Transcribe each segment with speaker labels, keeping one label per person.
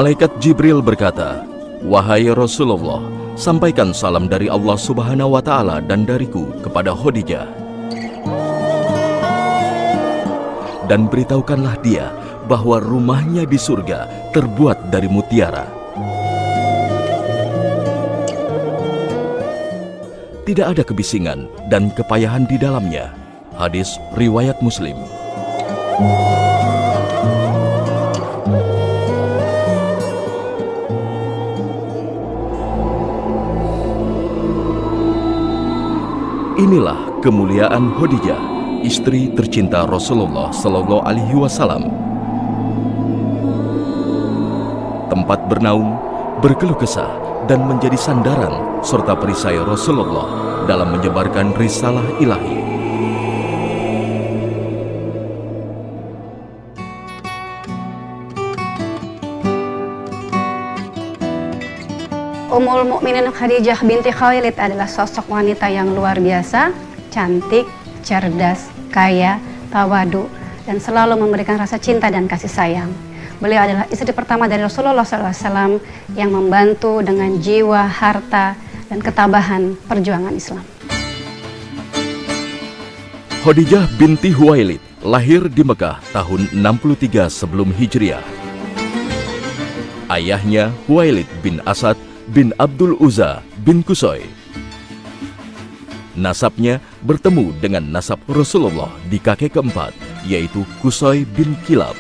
Speaker 1: Malaikat Jibril berkata, "Wahai Rasulullah, sampaikan salam dari Allah Subhanahu wa Ta'ala dan dariku kepada Khadijah. Dan beritahukanlah dia bahwa rumahnya di surga terbuat dari mutiara. Tidak ada kebisingan dan kepayahan di dalamnya." Hadis riwayat Muslim. Inilah kemuliaan Khadijah, istri tercinta Rasulullah Sallallahu Alaihi Wasallam. Tempat bernaung, berkeluh kesah, dan menjadi sandaran serta perisai Rasulullah dalam menyebarkan risalah ilahi.
Speaker 2: Ummul Mukminin Khadijah binti Khuwailid adalah sosok wanita yang luar biasa, cantik, cerdas, kaya, tawadu, dan selalu memberikan rasa cinta dan kasih sayang. Beliau adalah istri pertama dari Rasulullah SAW yang membantu dengan jiwa, harta, dan ketabahan perjuangan Islam.
Speaker 1: Khadijah binti Khuwailid lahir di Mekah tahun 63 sebelum Hijriah. Ayahnya Khuwailid bin Asad bin Abdul Uzza bin Qusay. Nasabnya bertemu dengan nasab Rasulullah di kakek keempat, yaitu Qusay bin Kilab.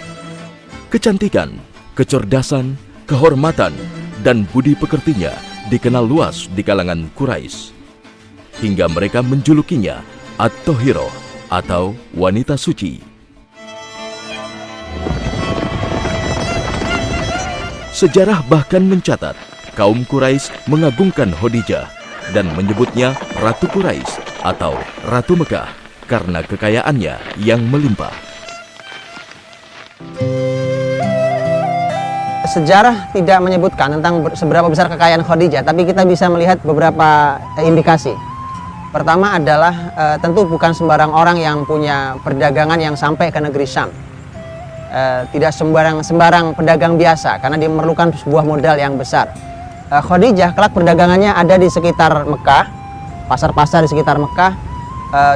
Speaker 1: Kecantikan, kecerdasan, kehormatan, dan budi pekertinya dikenal luas di kalangan Quraisy, hingga mereka menjulukinya At-Thahirah atau wanita suci. Sejarah bahkan mencatat kaum Quraisy mengagungkan Khadijah dan menyebutnya Ratu Quraisy atau Ratu Mekah karena kekayaannya yang melimpah.
Speaker 3: Sejarah tidak menyebutkan tentang seberapa besar kekayaan Khadijah, tapi kita bisa melihat beberapa indikasi. Pertama adalah tentu bukan sembarang orang yang punya perdagangan yang sampai ke negeri Syam. Tidak sembarang pedagang biasa, karena dia memerlukan sebuah modal yang besar. Khadijah kelak perdagangannya ada di sekitar Mekah, pasar-pasar di sekitar Mekah,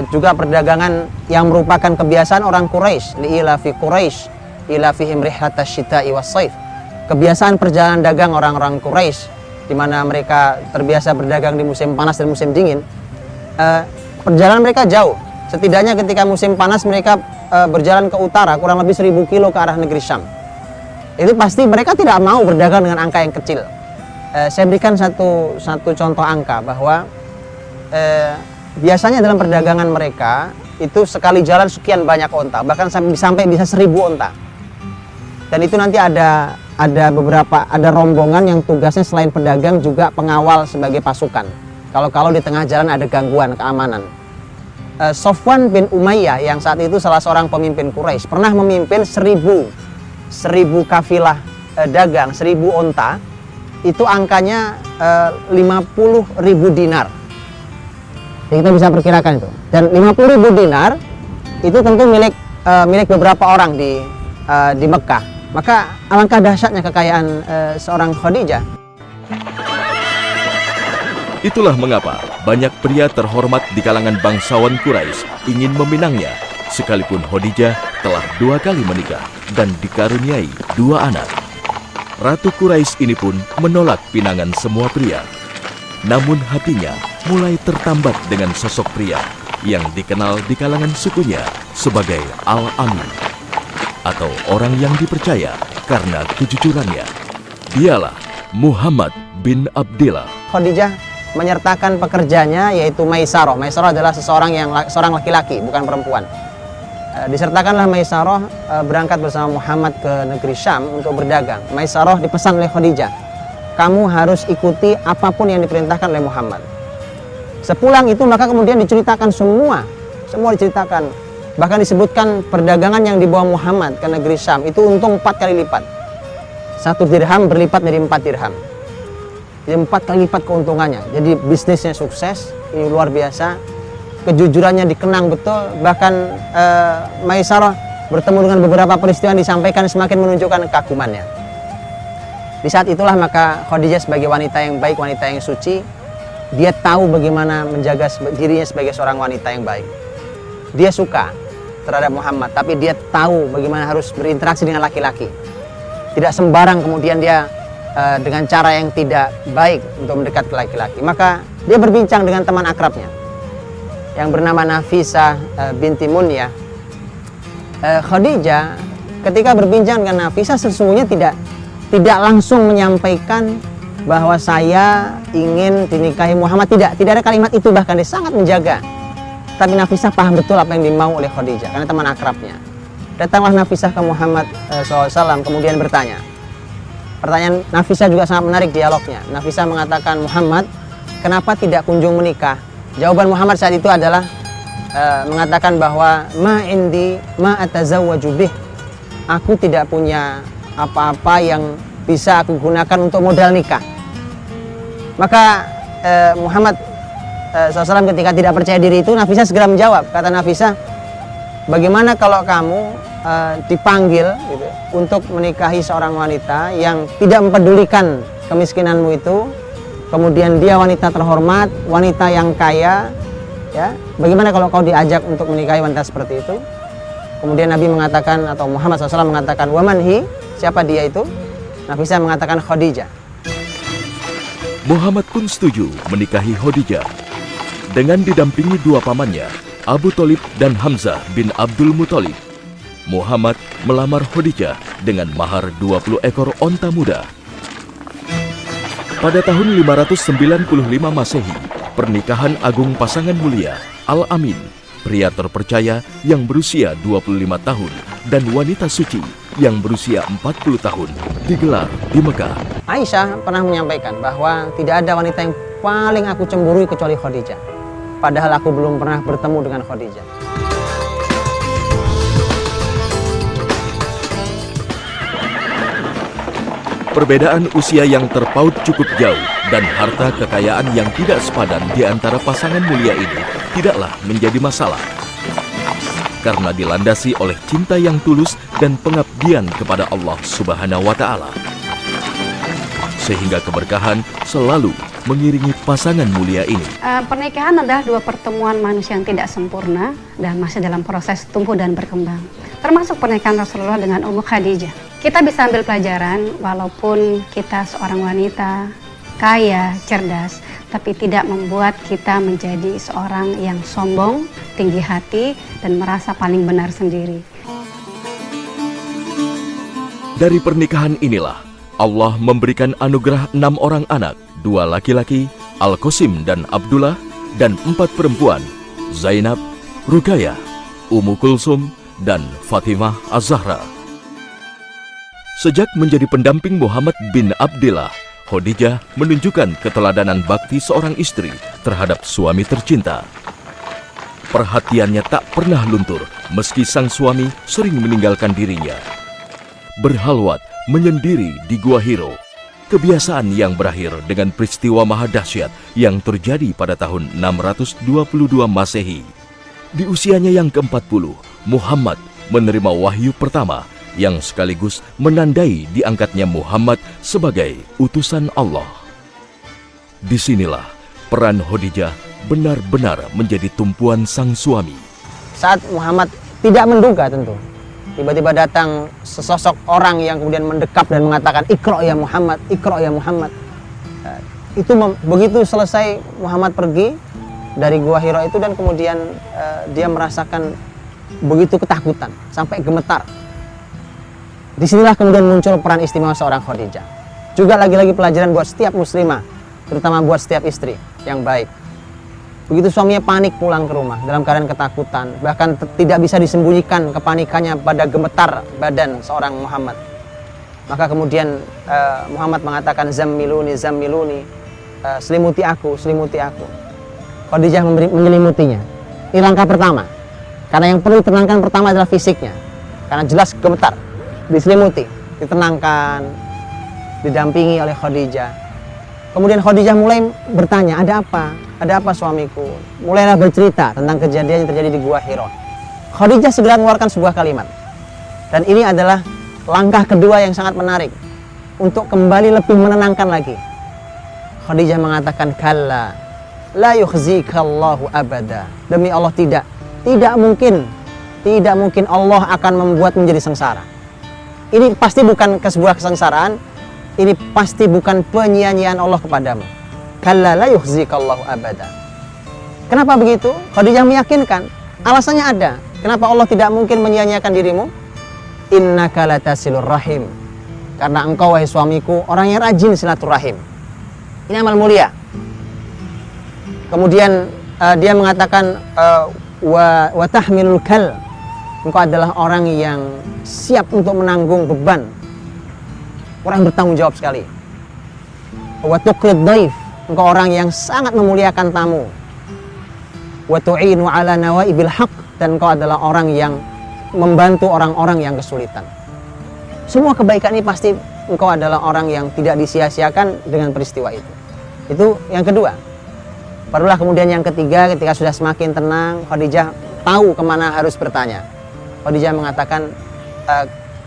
Speaker 3: juga perdagangan yang merupakan kebiasaan orang Quraisy, li'ilafi Quraisy, ilafihim rihlatas syita'i was-saif. Kebiasaan perjalanan dagang orang-orang Quraisy, di mana mereka terbiasa berdagang di musim panas dan musim dingin. Perjalanan mereka jauh. Setidaknya ketika musim panas mereka berjalan ke utara kurang lebih 1000 kilo ke arah negeri Syam. Itu pasti mereka tidak mau berdagang dengan angka yang kecil. Saya berikan satu contoh angka bahwa biasanya dalam perdagangan mereka itu sekali jalan sekian banyak onta, bahkan sampai bisa 1000 onta. Dan itu nanti ada rombongan yang tugasnya selain pedagang juga pengawal sebagai pasukan. Kalau di tengah jalan ada gangguan keamanan. Sofwan bin Umayyah yang saat itu salah seorang pemimpin Quraisy pernah memimpin 1000 kafilah dagang, 1000 onta. Itu angkanya 50.000 dinar. Jadi kita bisa perkirakan itu. Dan 50.000 dinar itu tentu milik beberapa orang di Mekah. Maka alangkah dahsyatnya kekayaan seorang Khadijah.
Speaker 1: Itulah mengapa banyak pria terhormat di kalangan bangsawan Quraisy ingin meminangnya, sekalipun Khadijah telah 2 kali menikah dan dikaruniai 2 anak. Ratu Quraisy ini pun menolak pinangan semua pria. Namun hatinya mulai tertambat dengan sosok pria yang dikenal di kalangan sukunya sebagai Al-Amin, atau orang yang dipercaya karena kejujurannya. Dialah Muhammad bin Abdillah.
Speaker 3: Khadijah menyertakan pekerjanya yaitu Maisarah. Maisarah adalah seorang laki-laki, bukan perempuan. Disertakanlah Maisarah berangkat bersama Muhammad ke negeri Syam untuk berdagang. Maisarah dipesan oleh Khadijah, kamu harus ikuti apapun yang diperintahkan oleh Muhammad. Sepulang itu maka kemudian diceritakan semua diceritakan. Bahkan disebutkan perdagangan yang dibawa Muhammad ke negeri Syam itu untung 4 kali lipat. 1 dirham berlipat dari 4 dirham. Jadi 4 kali lipat keuntungannya. Jadi bisnisnya sukses, ini luar biasa. Kejujurannya dikenang betul. Bahkan Maisarah bertemu dengan beberapa peristiwa yang disampaikan semakin menunjukkan kekagumannya. Di saat itulah maka Khadijah sebagai wanita yang baik, wanita yang suci, dia tahu bagaimana menjaga dirinya sebagai seorang wanita yang baik. Dia suka terhadap Muhammad, tapi dia tahu bagaimana harus berinteraksi dengan laki-laki. Tidak sembarang kemudian dia dengan cara yang tidak baik untuk mendekat ke laki-laki. Maka dia berbincang dengan teman akrabnya yang bernama Nafisah binti Munyah. Khadijah ketika berbincang dengan Nafisah sesungguhnya tidak langsung menyampaikan bahwa saya ingin dinikahi Muhammad. Tidak ada kalimat itu, bahkan dia sangat menjaga. Tapi Nafisah paham betul apa yang dimau oleh Khadijah karena teman akrabnya. Datanglah Nafisah ke Muhammad SAW kemudian bertanya. Pertanyaan Nafisah juga sangat menarik dialognya. Nafisah mengatakan, Muhammad, kenapa tidak kunjung menikah? Jawaban Muhammad saat itu adalah mengatakan bahwa ma indi ma atazawwaju bih. Aku tidak punya apa-apa yang bisa aku gunakan untuk modal nikah. Maka Muhammad SAW ketika tidak percaya diri itu, Nafisah segera menjawab. Kata Nafisah, bagaimana kalau kamu dipanggil gitu, untuk menikahi seorang wanita yang tidak mempedulikan kemiskinanmu itu, kemudian dia wanita terhormat, wanita yang kaya, ya, bagaimana kalau kau diajak untuk menikahi wanita seperti itu? Kemudian Nabi mengatakan, atau Muhammad SAW mengatakan, wamanhi, siapa dia itu? Nafisah mengatakan Khadijah.
Speaker 1: Muhammad pun setuju menikahi Khadijah. Dengan didampingi dua pamannya, Abu Thalib dan Hamzah bin Abdul Muthalib, Muhammad melamar Khadijah dengan mahar 20 ekor onta muda. Pada tahun 595 Masehi, pernikahan agung pasangan mulia Al-Amin, pria terpercaya yang berusia 25 tahun, dan wanita suci yang berusia 40 tahun, digelar di Mekah.
Speaker 3: Aisyah pernah menyampaikan bahwa tidak ada wanita yang paling aku cemburui kecuali Khadijah. Padahal aku belum pernah bertemu dengan Khadijah.
Speaker 1: Perbedaan usia yang terpaut cukup jauh dan harta kekayaan yang tidak sepadan di antara pasangan mulia ini tidaklah menjadi masalah. Karena dilandasi oleh cinta yang tulus dan pengabdian kepada Allah Subhanahu wa Ta'ala. Sehingga keberkahan selalu mengiringi pasangan mulia ini.
Speaker 2: Pernikahan adalah dua pertemuan manusia yang tidak sempurna dan masih dalam proses tumbuh dan berkembang. Termasuk pernikahan Rasulullah dengan Ummu Khadijah. Kita bisa ambil pelajaran walaupun kita seorang wanita kaya, cerdas, tapi tidak membuat kita menjadi seorang yang sombong, tinggi hati, dan merasa paling benar sendiri.
Speaker 1: Dari pernikahan inilah Allah memberikan anugerah 6 orang anak, 2 laki-laki, Al-Qasim dan Abdullah, dan 4 perempuan, Zainab, Ruqayyah, Ummu Kulsum, dan Fatimah Az-Zahra. Sejak menjadi pendamping Muhammad bin Abdillah, Khadijah menunjukkan keteladanan bakti seorang istri terhadap suami tercinta. Perhatiannya tak pernah luntur meski sang suami sering meninggalkan dirinya. Berhalwat menyendiri di Gua Hiro, kebiasaan yang berakhir dengan peristiwa maha dahsyat yang terjadi pada tahun 622 Masehi. Di usianya yang ke-40, Muhammad menerima wahyu pertama yang sekaligus menandai diangkatnya Muhammad sebagai utusan Allah. Disinilah peran Khadijah benar-benar menjadi tumpuan sang suami.
Speaker 3: Saat Muhammad tidak menduga tentu, tiba-tiba datang sesosok orang yang kemudian mendekap dan mengatakan, Iqra ya Muhammad, Iqra ya Muhammad. Begitu selesai Muhammad pergi dari Gua Hiro itu, dan kemudian dia merasakan begitu ketakutan sampai gemetar. Disinilah kemudian muncul peran istimewa seorang Khadijah. Juga lagi-lagi pelajaran buat setiap muslimah, terutama buat setiap istri yang baik. Begitu suaminya panik pulang ke rumah dalam keadaan ketakutan, bahkan tidak bisa disembunyikan kepanikannya pada gemetar badan seorang Muhammad. Maka kemudian Muhammad mengatakan, Zammiluni, Zammiluni, selimuti aku, selimuti aku. Khadijah menyelimutinya. Ini langkah pertama. Karena yang perlu ditenangkan pertama adalah fisiknya. Karena jelas gemetar. Diselimuti, ditenangkan, didampingi oleh Khadijah. Kemudian Khadijah mulai bertanya, ada apa? Ada apa suamiku? Mulailah bercerita tentang kejadian yang terjadi di Gua Hiro. Khadijah segera mengeluarkan sebuah kalimat. Dan ini adalah langkah kedua yang sangat menarik. untuk kembali lebih menenangkan lagi. Khadijah mengatakan, kalla la yukhzikallahu abada. Demi Allah tidak mungkin Allah akan membuat menjadi sengsara. Ini pasti bukan sebuah kesengsaraan, ini pasti bukan penyia-nyiaan Allah kepadamu. Kalla la yukhzikallahu abada. Kenapa begitu? Khadijah meyakinkan, alasannya ada. Kenapa Allah tidak mungkin menyia-nyiakan dirimu? Innaka latasilur rahim. Karena engkau, wahai suamiku, orang yang rajin silaturahim. Ini amal mulia. Kemudian dia mengatakan wa tahmilul kal. Engkau adalah orang yang siap untuk menanggung beban. Orang yang bertanggung jawab sekali. Wa tuqrid dhaif. Engkau orang yang sangat memuliakan tamu. Wa tu'inu ala nawaibil haq. Dan engkau adalah orang yang membantu orang-orang yang kesulitan. Semua kebaikan ini pasti engkau adalah orang yang tidak disia-siakan dengan peristiwa itu. Itu yang kedua. Barulah kemudian yang ketiga, ketika sudah semakin tenang, Khadijah tahu kemana harus bertanya. Khadijah mengatakan,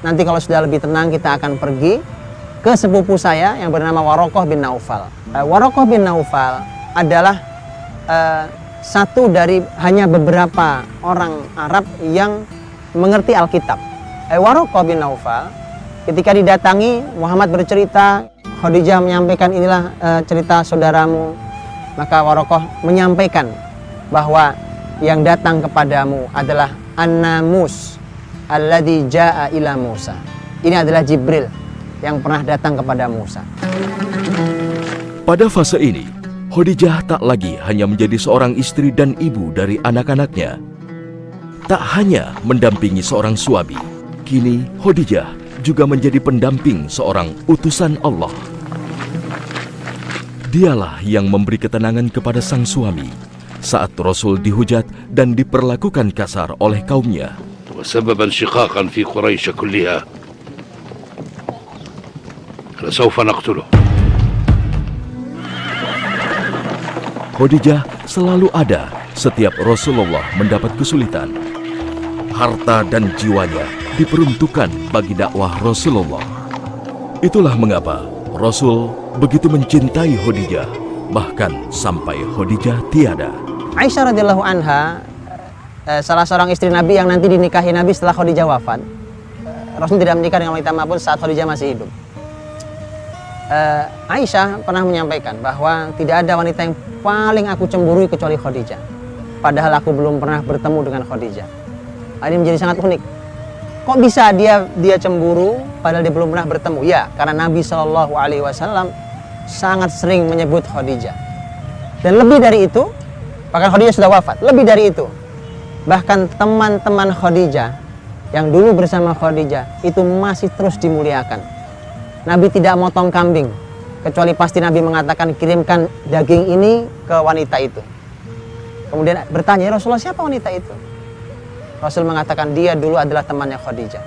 Speaker 3: nanti kalau sudah lebih tenang kita akan pergi ke sepupu saya yang bernama Warokoh bin Naufal. Warokoh bin Naufal adalah satu dari hanya beberapa orang Arab yang mengerti Alkitab. Warokoh bin Naufal ketika didatangi, Muhammad bercerita, Khadijah menyampaikan, inilah cerita saudaramu. Maka Warokoh menyampaikan bahwa yang datang kepadamu adalah An-Namus alladzi jaa ila Musa. Ini adalah Jibril yang pernah datang kepada Musa.
Speaker 1: Pada fase ini, Khadijah tak lagi hanya menjadi seorang istri dan ibu dari anak-anaknya. Tak hanya mendampingi seorang suami, kini Khadijah juga menjadi pendamping seorang utusan Allah. Dialah yang memberi ketenangan kepada sang suami saat Rasul dihujat dan diperlakukan kasar oleh kaumnya.
Speaker 4: وسببا انشقاقا في قريش كلها لسوف نقتله.
Speaker 1: Khadijah selalu ada setiap Rasulullah mendapat kesulitan. Harta dan jiwanya diperuntukkan bagi dakwah Rasulullah. Itulah mengapa Rasul begitu mencintai Khadijah, bahkan sampai Khadijah tiada.
Speaker 3: Aisyah radhiyallahu anha, salah seorang istri Nabi yang nanti dinikahi Nabi setelah Khadijah wafat. Rasul tidak menikah dengan wanita manapun saat Khadijah masih hidup. Aisyah pernah menyampaikan bahwa tidak ada wanita yang paling aku cemburui kecuali Khadijah. Padahal aku belum pernah bertemu dengan Khadijah. Ini menjadi sangat unik. Kok bisa dia cemburu padahal dia belum pernah bertemu? Ya, karena Nabi SAW sangat sering menyebut Khadijah. Dan lebih dari itu, bahkan Khadijah sudah wafat. Lebih dari itu, bahkan teman-teman Khadijah yang dulu bersama Khadijah itu masih terus dimuliakan. Nabi tidak motong kambing, kecuali pasti Nabi mengatakan, kirimkan daging ini ke wanita itu. Kemudian bertanya, ya Rasulullah, siapa wanita itu? Rasul mengatakan, dia dulu adalah temannya Khadijah.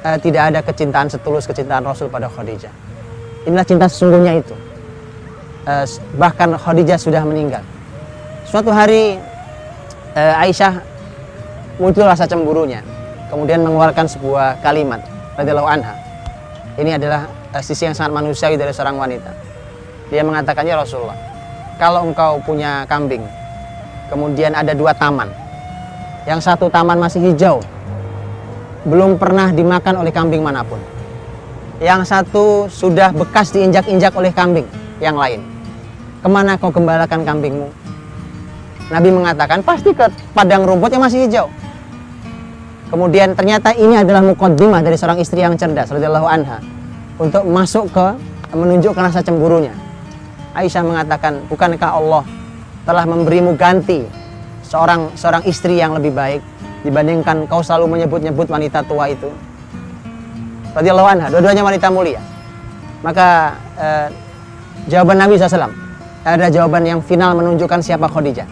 Speaker 3: Tidak ada kecintaan setulus kecintaan Rasul pada Khadijah. Inilah cinta sesungguhnya itu. Bahkan Khadijah sudah meninggal. Suatu hari Aisyah muncul rasa cemburunya, kemudian mengeluarkan sebuah kalimat radhiyallahu anha. Ini adalah sisi yang sangat manusiawi dari seorang wanita. Dia mengatakan, ya Rasulullah, kalau engkau punya kambing, kemudian ada dua taman, yang satu taman masih hijau, belum pernah dimakan oleh kambing manapun, yang satu sudah bekas diinjak-injak oleh kambing yang lain, kemana kau gembalakan kambingmu? Nabi mengatakan, pasti ke padang rumput yang masih hijau. Kemudian ternyata ini adalah muqaddimah dari seorang istri yang cerdas radhiyallahu anha untuk masuk ke menunjukkan rasa cemburunya. Aisyah mengatakan, bukankah Allah telah memberimu ganti seorang istri yang lebih baik dibandingkan kau selalu menyebut-nyebut wanita tua itu? Radhiyallahu anha, dua-duanya wanita mulia. Maka jawaban Nabi SAW ada jawaban yang final menunjukkan siapa Khadijah.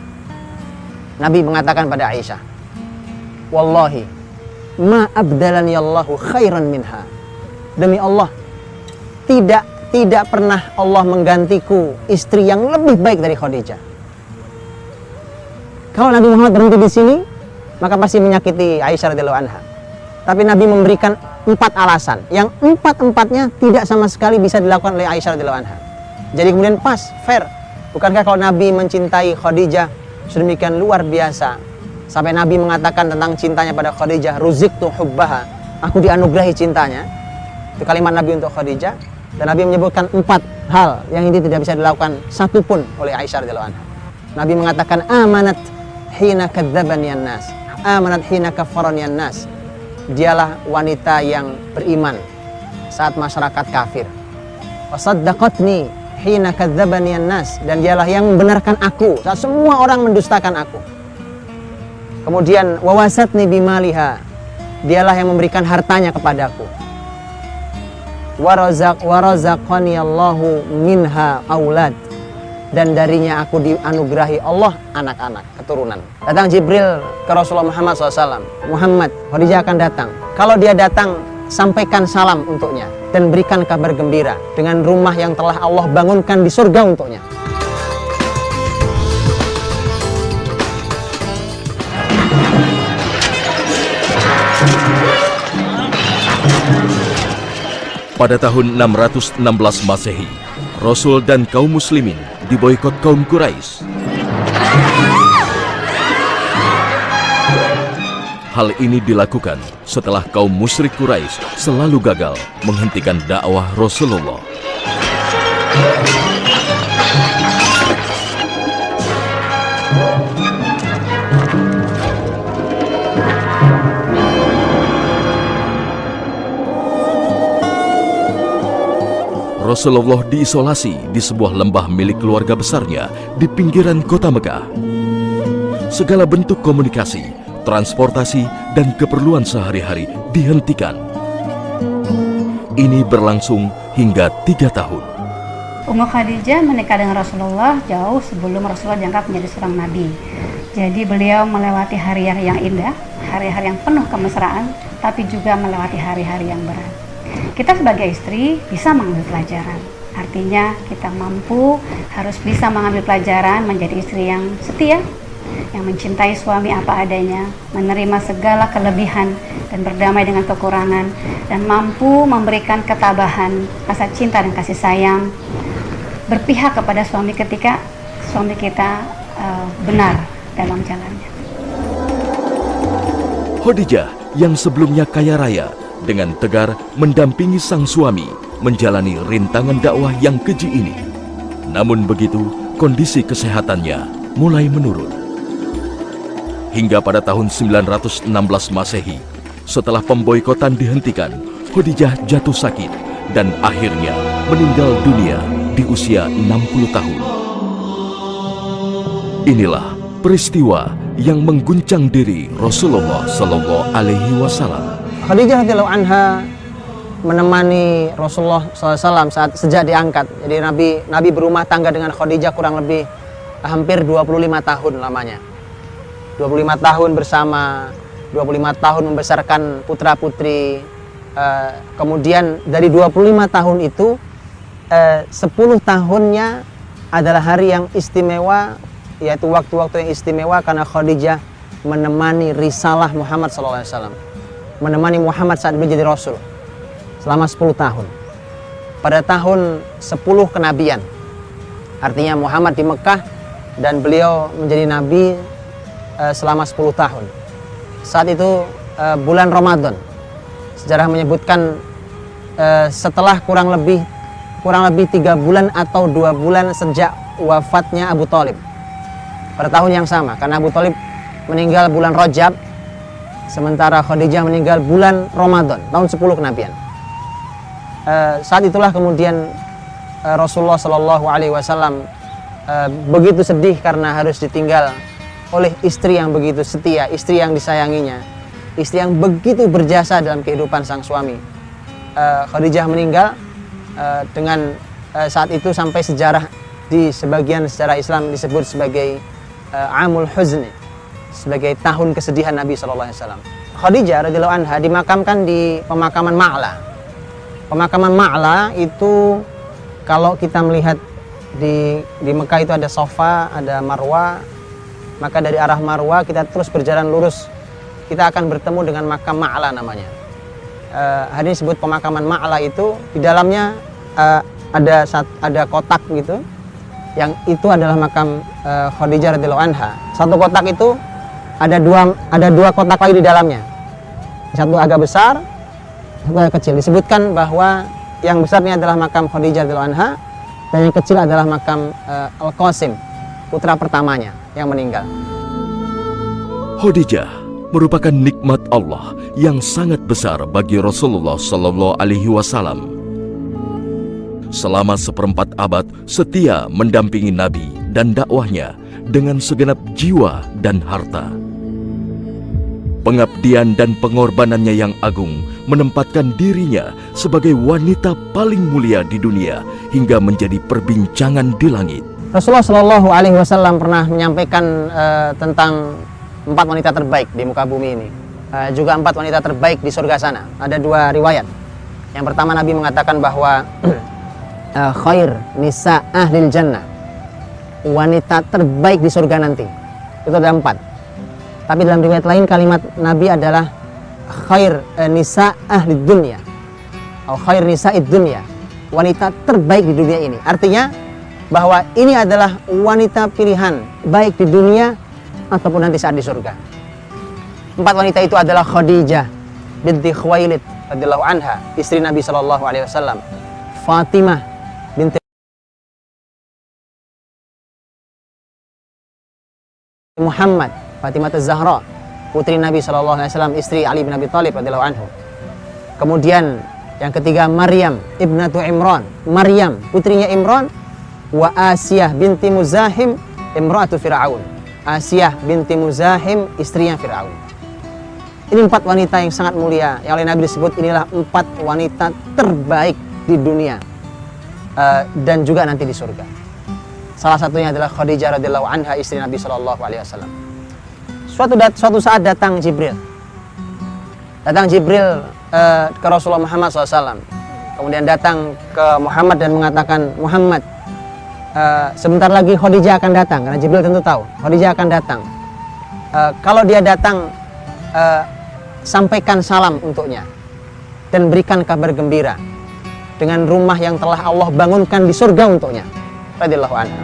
Speaker 3: Nabi mengatakan pada Aisyah, wallahi ma abdalani Allahu khairan minha. Demi Allah, tidak pernah Allah menggantiku istri yang lebih baik dari Khadijah. Kalau Nabi Muhammad berhenti di sini, maka pasti menyakiti Aisyah radhiyallahu anha. Tapi Nabi memberikan 4 alasan yang 4-empatnya tidak sama sekali bisa dilakukan oleh Aisyah radhiyallahu anha. Jadi kemudian pas, fair. Bukankah kalau Nabi mencintai Khadijah sedemikian luar biasa sampai Nabi mengatakan tentang cintanya pada Khadijah, ruziktu hubbaha, aku dianugerahi cintanya. Itu kalimat Nabi untuk Khadijah. Dan Nabi menyebutkan 4 hal yang ini tidak bisa dilakukan satupun oleh Aisyah radhiyallahu anha. Nabi mengatakan amanat hina kadzdzabani an-nas, amanat hina kaffarani an-nas. Dialah wanita yang beriman saat masyarakat kafir. Wa saddaqatni hina kadzdzabani an-nas, dan dialah yang membenarkan aku saat semua orang mendustakan aku. Kemudian wa wasatni bimaliha, dialah yang memberikan hartanya kepadaku. Warazaqani Allahu minha aulad, dan darinya aku dianugerahi Allah anak-anak, keturunan. Datang Jibril ke Rasulullah Muhammad SAW. Muhammad, Khadijah akan datang. Kalau dia datang, sampaikan salam untuknya dan berikan kabar gembira dengan rumah yang telah Allah bangunkan di surga untuknya.
Speaker 1: Pada tahun 616 Masehi, Rasul dan kaum muslimin diboikot kaum Quraisy. Hal ini dilakukan setelah kaum musyrik Quraisy selalu gagal menghentikan dakwah Rasulullah. Rasulullah diisolasi di sebuah lembah milik keluarga besarnya di pinggiran kota Mekah. Segala bentuk komunikasi, transportasi, dan keperluan sehari-hari dihentikan. Ini berlangsung hingga 3 tahun.
Speaker 2: Ummu Khadijah menikah dengan Rasulullah jauh sebelum Rasulullah diangkat menjadi seorang nabi. Jadi beliau melewati hari-hari yang indah, hari-hari yang penuh kemesraan, tapi juga melewati hari-hari yang berat. Kita sebagai istri bisa mengambil pelajaran. Artinya kita mampu, harus bisa mengambil pelajaran menjadi istri yang setia, yang mencintai suami apa adanya, menerima segala kelebihan dan berdamai dengan kekurangan, dan mampu memberikan ketabahan, rasa cinta dan kasih sayang, berpihak kepada suami ketika suami kita benar dalam jalannya.
Speaker 1: Khadijah yang sebelumnya kaya raya dengan tegar mendampingi sang suami menjalani rintangan dakwah yang keji ini. Namun begitu, kondisi kesehatannya mulai menurun. Hingga pada tahun 916 Masehi, setelah pemboikotan dihentikan, Khadijah jatuh sakit dan akhirnya meninggal dunia di usia 60 tahun. Inilah peristiwa yang mengguncang diri Rasulullah Shallallahu Alaihi Wasallam.
Speaker 3: Khadijah radhiyallahu anha menemani Rasulullah SAW sejak diangkat. Jadi Nabi berumah tangga dengan Khadijah kurang lebih hampir 25 tahun lamanya. 25 tahun bersama, 25 tahun membesarkan putra-putri. Kemudian dari 25 tahun itu 10 tahunnya adalah hari yang istimewa, yaitu waktu-waktu yang istimewa karena Khadijah menemani risalah Muhammad SAW, menemani Muhammad saat menjadi Rasul selama 10 tahun. Pada tahun 10 kenabian, artinya Muhammad di Mekah dan beliau menjadi Nabi selama 10 tahun. Saat itu bulan Ramadan. Sejarah menyebutkan setelah kurang lebih 3 bulan atau 2 bulan sejak wafatnya Abu Thalib. Pada tahun yang sama, karena Abu Thalib meninggal bulan Rajab, sementara Khadijah meninggal bulan Ramadan, tahun 10 kenabian. Saat itulah kemudian Rasulullah Shallallahu Alaihi Wasallam begitu sedih karena harus ditinggal oleh istri yang begitu setia, istri yang disayanginya, istri yang begitu berjasa dalam kehidupan sang suami. Khadijah meninggal dengan saat itu sampai sejarah di sebagian sejarah Islam disebut sebagai Amul Huzni, sebagai tahun kesedihan Nabi SAW. Khadijah radhiyallahu anha dimakamkan di pemakaman Ma'la. Pemakaman Ma'la itu kalau kita melihat di Mekah itu ada Safa, ada Marwa, maka dari arah Marwa kita terus berjalan lurus, kita akan bertemu dengan makam Ma'la namanya. hari ini disebut pemakaman Ma'la itu di dalamnya ada kotak gitu, yang itu adalah makam Khadijah radhiyallahu anha. Satu kotak itu ada dua kotak lagi di dalamnya, satu agak besar, satu agak kecil. Disebutkan bahwa yang besar ini adalah makam Khadijah radhiyallahu anha dan yang kecil adalah makam Al-Qasim, putra pertamanya yang meninggal.
Speaker 1: Khadijah merupakan nikmat Allah yang sangat besar bagi Rasulullah Sallallahu Alaihi Wasallam. Selama seperempat abad setia mendampingi Nabi dan dakwahnya dengan segenap jiwa dan harta. Pengabdian dan pengorbanannya yang agung menempatkan dirinya sebagai wanita paling mulia di dunia hingga menjadi perbincangan di langit.
Speaker 3: Rasulullah Shallallahu Alaihi Wasallam pernah menyampaikan tentang 4 wanita terbaik di muka bumi ini, juga 4 wanita terbaik di surga sana. Ada 2 riwayat. Yang pertama, Nabi mengatakan bahwa khair nisa ahlil jannah, wanita terbaik di surga nanti. Itu ada 4. Tapi dalam riwayat lain kalimat Nabi adalah khair nisa ahlid dunya, atau khair nisa'id dunya, wanita terbaik di dunia ini. Artinya bahwa ini adalah wanita pilihan baik di dunia ataupun nanti saat di surga. 4 wanita itu adalah Khadijah binti Khuwailid radhiyallahu anha, istri Nabi sallallahu alaihi wasallam. Fatimah binti Muhammad, Fatimah Az-Zahra, putri Nabi sallallahu alaihi wasallam, istri Ali bin Abi Thalib radhiyallahu anhu. Kemudian yang ketiga, Maryam ibnatu Imran, Maryam putrinya Imran, wa Asiyah binti Muzahim imra'atu Fir'aun, Asiyah binti Muzahim, istrinya Fir'aun. Ini 4 wanita yang sangat mulia yang oleh Nabi disebut inilah 4 wanita terbaik di dunia dan juga nanti di surga. Salah satunya adalah Khadijah radhiyallahu anha, istri Nabi sallallahu alaihi wasallam. Suatu saat datang Jibril. Datang Jibril ke Rasulullah Muhammad SAW. Kemudian datang ke Muhammad dan mengatakan, Muhammad, sebentar lagi Khadijah akan datang, karena Jibril tentu tahu Khadijah akan datang. Kalau dia datang, sampaikan salam untuknya dan berikan kabar gembira dengan rumah yang telah Allah bangunkan di surga untuknya. Radhiyallahu anha.